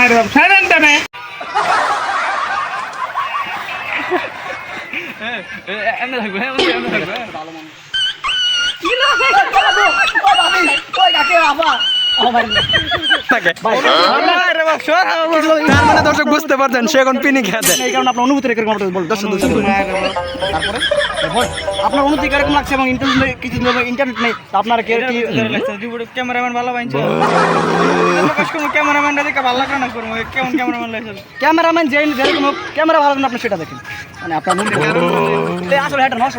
মারব ছাড়েন তবে এমনি থাকবে এমনি থাকবে ভালো মন কি না ওই কাকে বাবা দর্শক বুঝতে পারছেন সে এখন পিনি খেতে এই কারণে আপনার অনুভূতি রেখে দর্শক তারপরে আপনার অনুভূতি কিরকম লাগছে এবং কিছু ইন্টারনেট নেই আপনার ক্যামেরাম্যান ভালো পাইছে ক্যামেরাম্যানটা দেখে ভালো লাগে না করবো কেমন ক্যামেরাম্যান লাগছে ক্যামেরাম্যান যেরকম ক্যামেরা ভালো না আপনি সেটা দেখেন মানে আপনার আসলে এটা নষ্ট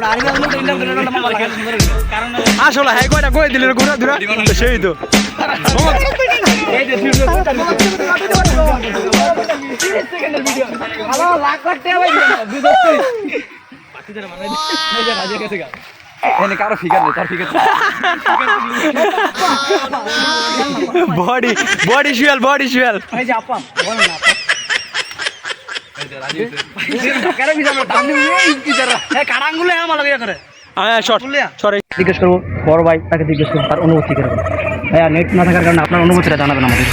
আসলে হ্যাঁ কয়টা কয়ে দিলে ঘুরা ধুরা সেই তো কারো ফিগার নেই তার ফিগার বডি শুয়াল এই যে আপা বলেন না জিজ্ঞেস করবো বড় ভাই তাকে জিজ্ঞেস করবো তার অনুভূতি কিরকম ভাইয়া নেট না থাকার কারণে আপনার অনুভূতিটা জানাবেন আমাদের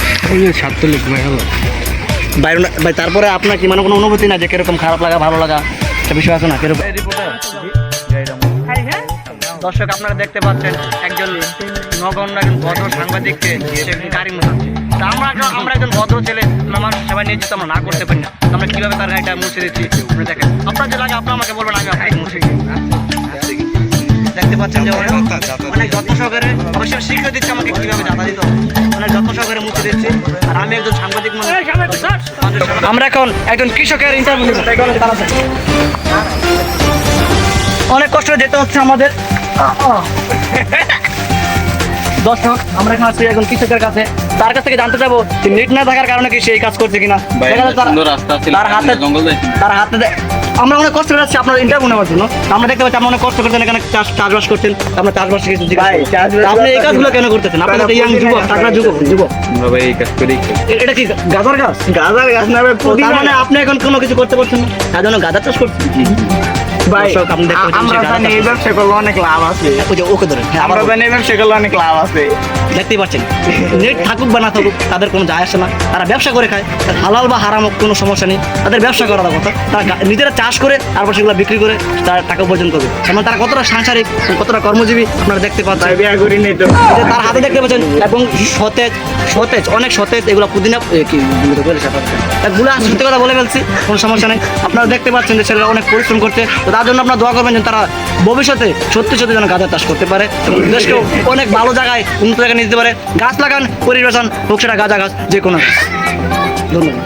সাতচল্লিশ ভাই হলো ভাই তারপরে আপনার কি মানে কোনো অনুভূতি না যে কিরকম খারাপ লাগা ভালো লাগা একটা বিষয় আছে না কিরকম দর্শক আপনারা দেখতে পাচ্ছেন একজন নগণ্য একজন ভদ্র সাংবাদিককে গাড়ি মোছাচ্ছে তা আমরা একজন ভদ্র ছেলে আমার সবাই নিয়ে যেতে আমরা না করতে পারি না আমরা কীভাবে তার গাড়িটা মুছে দিচ্ছি আপনি দেখেন আপনার যে লাগে আপনার আমাকে বলবেন আমি আপনাকে মুছে দেখতে পাচ্ছেন যে অনেক যত্ন সহকারে অবশ্যই শিখিয়ে দিচ্ছে আমাকে কীভাবে যাতা দিতে হবে অনেক যত্ন সহকারে মুছে দিচ্ছি আর আমি একজন সাংবাদিক আমরা এখন একজন কৃষকের ইন্টারভিউ নেব অনেক কষ্ট যেতে হচ্ছে আমাদের দর্শক আমরা এখন আসছি এখন কৃষকের কাছে তার কাছ থেকে জানতে চাবো যে নেট না থাকার কারণে কি সেই কাজ করছে কিনা তার হাতে আমরা অনেক কষ্ট করে যাচ্ছি আপনার ইন্টারভিউ নেওয়ার জন্য আমরা দেখতে পাচ্ছি আপনি অনেক কষ্ট করছেন এখানে চাষবাস করছেন আমরা চাষবাস শিখেছি আপনি এই কাজগুলো কেন করতেছেন আপনাদের ইয়াং যুবক টাকরা যুবক এটা কি গাঁদার গাছ না মানে আপনি এখন কোনো কিছু করতে পারছেন না তার জন্য গাঁদার চাষ করছেন দেখতেই পাচ্ছেন নেট থাকুক বা না থাকুক তাদের কোনো যায় আসে না তারা ব্যবসা করে খায় হালাল বা হারাম কোনো সমস্যা নেই তাদের ব্যবসা করার কথা তারা নিজেরা চাষ করে তারপর সেগুলো বিক্রি করে তারা টাকা উপার্জন করবে যেমন তারা কতটা সাংসারিক কতটা কর্মজীবী আপনারা দেখতে পাচ্ছেন তার হাতে দেখতে পাচ্ছেন এবং সতেজ অনেক সতেজ এগুলো পুদিনা এগুলো সত্যি কথা বলে ফেলছি কোনো সমস্যা নেই আপনারা দেখতে পাচ্ছেন যে ছেলেরা অনেক পরিশ্রম করছে তো তার জন্য আপনারা দোয়া করবেন যে তারা ভবিষ্যতে সত্যি যেন গাঁদার চাষ করতে পারে এবং দেশকেও অনেক ভালো জায়গায় উন্নত জায়গায় নিয়ে যেতে পারে গাছ লাগান পরিবেশন হোক সেটা গাঁজা গাছ যে কোনো ধন্যবাদ।